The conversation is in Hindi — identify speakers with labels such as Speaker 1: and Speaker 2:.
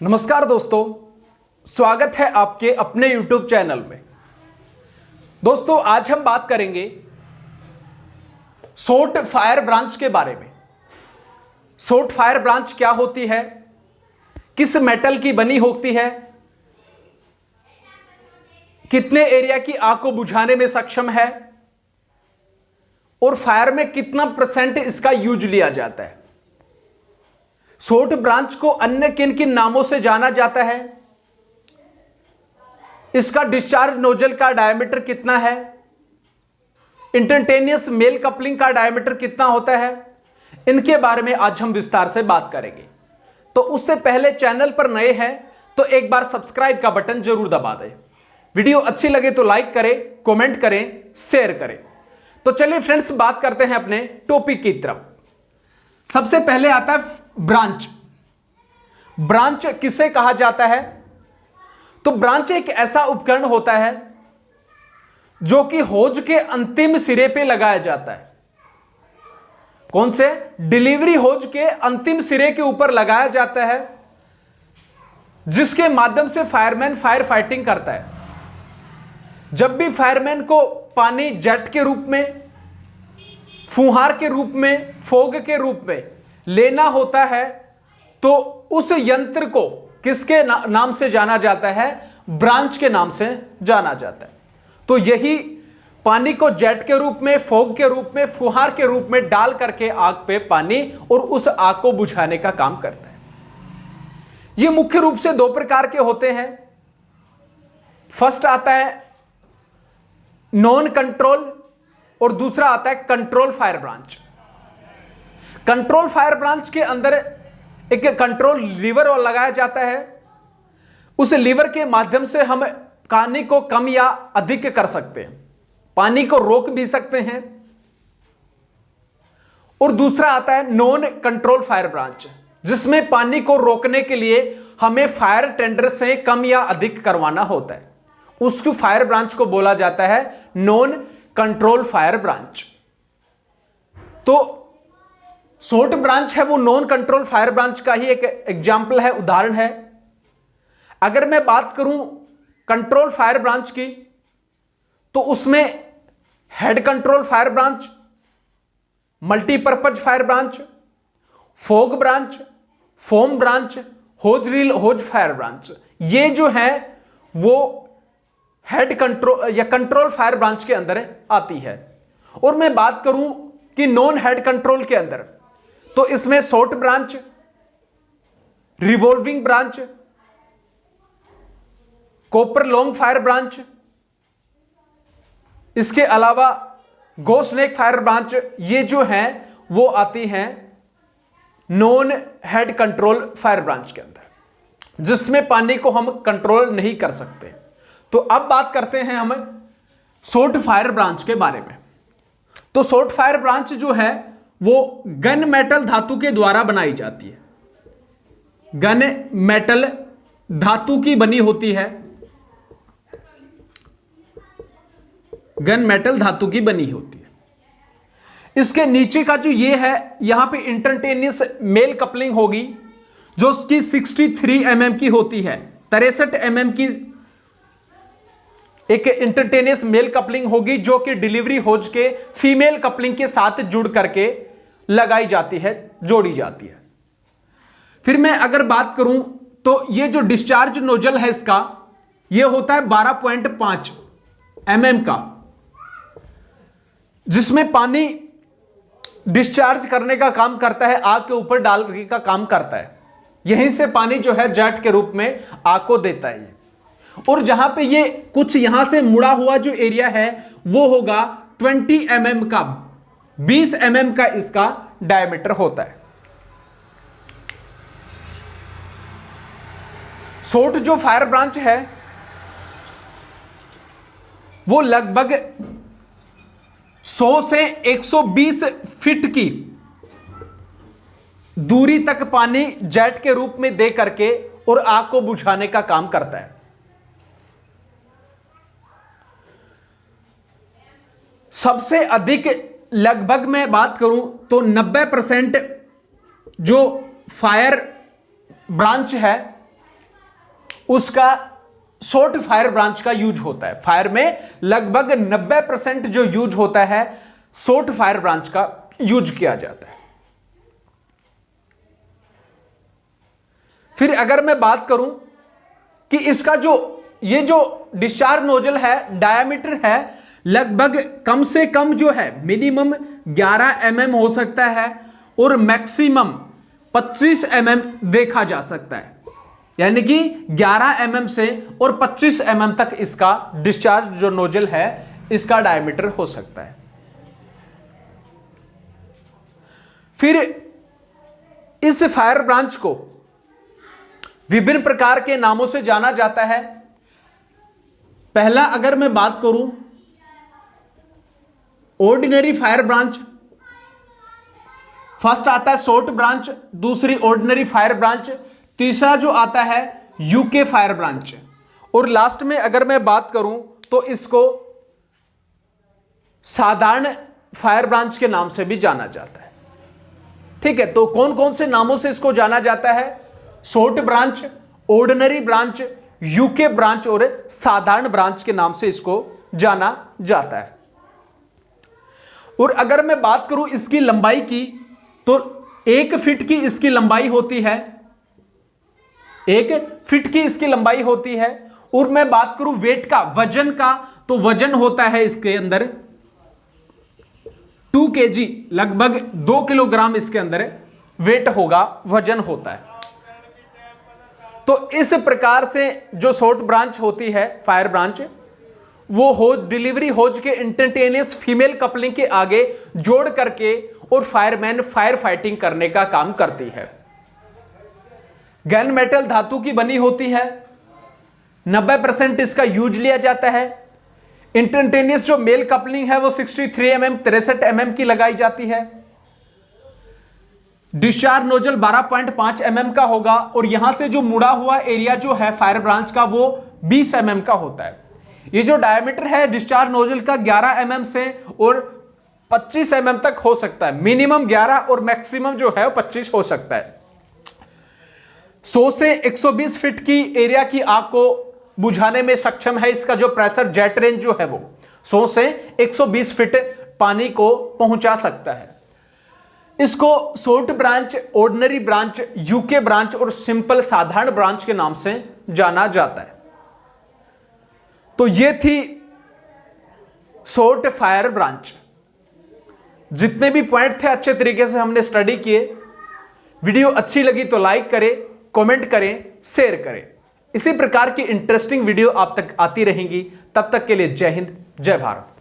Speaker 1: नमस्कार दोस्तों, स्वागत है आपके अपने YouTube चैनल में। दोस्तों आज हम बात करेंगे सोट फायर ब्रांच के बारे में। सोट फायर ब्रांच क्या होती है, किस मेटल की बनी होती है, कितने एरिया की आग को बुझाने में सक्षम है और फायर में कितना % इसका यूज लिया जाता है। सोट ब्रांच को अन्य किन किन नामों से जाना जाता है, इसका डिस्चार्ज नोजल का डायमीटर कितना है, इंस्टेंटेनियस मेल कपलिंग का डायमीटर कितना होता है, इनके बारे में आज हम विस्तार से बात करेंगे। तो उससे पहले चैनल पर नए हैं तो एक बार सब्सक्राइब का बटन जरूर दबा दें। वीडियो अच्छी लगे तो लाइक करें, कमेंट करें, शेयर करें। तो चलिए फ्रेंड्स बात करते हैं अपने टॉपिक की तरफ। सबसे पहले आता है ब्रांच। ब्रांच किसे कहा जाता है? तो ब्रांच एक ऐसा उपकरण होता है जो कि होज के अंतिम सिरे पे लगाया जाता है। कौन से? डिलीवरी होज के अंतिम सिरे के ऊपर लगाया जाता है, जिसके माध्यम से फायरमैन फायर फाइटिंग करता है। जब भी फायरमैन को पानी जेट के रूप में, फुहार के रूप में, फोग के रूप में लेना होता है तो उस यंत्र को किसके नाम से जाना जाता है? ब्रांच के नाम से जाना जाता है। तो यही पानी को जेट के रूप में, फोग के रूप में, फुहार के रूप में डाल करके आग पे पानी और उस आग को बुझाने का काम करता है। ये मुख्य रूप से दो प्रकार के होते हैं। फर्स्ट आता है नॉन कंट्रोल और दूसरा आता है control fire branch. Control fire branch के अंदर एक कंट्रोल लीवर लगाया जाता है। उस लीवर के माध्यम से हम पानी को कम या अधिक कर सकते हैं, पानी को रोक भी सकते हैं। और दूसरा आता है नॉन कंट्रोल फायर ब्रांच, जिसमें पानी को रोकने के लिए हमें फायर टेंडर से कम या अधिक करवाना होता है। उसकी फायर ब्रांच को बोला जाता है नॉन कंट्रोल फायर ब्रांच। तो सोट ब्रांच है वो नॉन कंट्रोल फायर ब्रांच का ही एक एग्जाम्पल है, उदाहरण है। अगर मैं बात करूं कंट्रोल फायर ब्रांच की, तो उसमें head control fire branch, multipurpose fire branch, fog branch, foam branch, hose reel hose fire branch, ये जो है वो हेड कंट्रोल या कंट्रोल फायर ब्रांच के अंदर आती है। और मैं बात करूं कि नॉन हेड कंट्रोल के अंदर, तो इसमें shot branch, revolving branch, copper long fire branch, इसके अलावा गो स्नेक फायर ब्रांच, ये जो हैं वो आती हैं non head control fire branch के अंदर, जिसमें पानी को हम कंट्रोल नहीं कर सकते। तो अब बात करते हैं हम सोट फायर ब्रांच के बारे में। तो सोट फायर ब्रांच जो है वो गन मेटल धातु के द्वारा बनाई जाती है। गन मेटल धातु की बनी होती है, गन मेटल धातु की बनी होती है। इसके नीचे का जो ये है, यहां पे इंस्टेंटेनियस मेल कपलिंग होगी, जो उसकी 63 mm की होती है। 63 mm की एक इंस्टेंटेनियस मेल कपलिंग होगी, जो कि डिलीवरी होज के फीमेल कपलिंग के साथ जुड़ करके लगाई जाती है, जोड़ी जाती है। फिर मैं अगर बात करूं तो ये जो डिस्चार्ज नोजल है इसका, ये होता है 12.5 mm का, जिसमें पानी डिस्चार्ज करने का काम करता है, आग के ऊपर डालने का काम करता है। यहीं से पानी जो है जेट के रूप में आग को देता है। और जहां पे ये कुछ यहां से मुड़ा हुआ जो एरिया है वो होगा 20 mm का, 20 mm का इसका डायमीटर होता है। सोट जो फायर ब्रांच है वो लगभग 100 से 120 फीट की दूरी तक पानी जेट के रूप में दे करके और आग को बुझाने का काम करता है। सबसे अधिक लगभग मैं बात करूं तो 90% जो फायर ब्रांच है उसका शॉर्ट फायर ब्रांच का यूज होता है। फायर में लगभग 90% जो यूज होता है शॉर्ट फायर ब्रांच का यूज किया जाता है। फिर अगर मैं बात करूं कि इसका ये जो डिस्चार्ज नोजल है, डायामीटर है लगभग कम से कम जो है मिनिमम 11 mm हो सकता है और मैक्सिमम 25 mm देखा जा सकता है। यानी कि 11 mm से और 25 mm तक इसका डिस्चार्ज जो नोजल है इसका डायमीटर हो सकता है। फिर इस फायर ब्रांच को विभिन्न प्रकार के नामों से जाना जाता है। पहला अगर मैं बात करूं ऑर्डिनरी फायर ब्रांच, फर्स्ट आता है शॉर्ट ब्रांच, दूसरी ऑर्डिनरी फायर ब्रांच, तीसरा जो आता है यूके फायर ब्रांच, और लास्ट में अगर मैं बात करूं तो इसको साधारण फायर ब्रांच के नाम से भी जाना जाता है। ठीक है, तो कौन कौन से नामों से इसको जाना जाता है? Short branch, ordinary branch, UK branch और साधारण ब्रांच के नाम से इसको जाना जाता है। और अगर मैं बात करूं इसकी लंबाई की तो 1 फीट की इसकी लंबाई होती है, 1 फीट की इसकी लंबाई होती है। और मैं बात करूं वेट का, वजन का, तो वजन होता है इसके अंदर 2 kg, लगभग 2 किलोग्राम इसके अंदर वेट होगा, वजन होता है। तो इस प्रकार से जो शॉर्ट ब्रांच होती है फायर ब्रांच, वो होज डिलीवरी होज के इंस्टेंटेनियस फीमेल कपलिंग के आगे जोड़ करके और फायरमैन फायर फाइटिंग करने का काम करती है। गन मेटल धातु की बनी होती है, 90% इसका यूज लिया जाता है। इंस्टेंटेनियस जो मेल कपलिंग है वो 63 mm 63 mm की लगाई जाती है। डिस्चार्ज नोजल 12.5 mm का होगा और यहां से जो मुड़ा हुआ एरिया जो है फायर ब्रांच का वो 20 mm का होता है। ये जो डायमीटर है डिस्चार्ज नोजल का 11 mm से और 25 mm तक हो सकता है, मिनिमम 11 और मैक्सिमम जो है 25 हो सकता है। 100 से 120 फीट की एरिया की आग को बुझाने में सक्षम है इसका जो प्रेशर जेट रेंज जो है वो 100 से 120 फीट पानी को पहुंचा सकता है। इसको short branch, ordinary branch, UK branch और सिंपल साधारण ब्रांच के नाम से जाना जाता है। तो ये थी शॉर्ट फायर ब्रांच। जितने भी पॉइंट थे अच्छे तरीके से हमने स्टडी किए। वीडियो अच्छी लगी तो लाइक करें, कमेंट करें, शेयर करें। इसी प्रकार की इंटरेस्टिंग वीडियो आप तक आती रहेंगी। तब तक के लिए जय हिंद, जय भारत।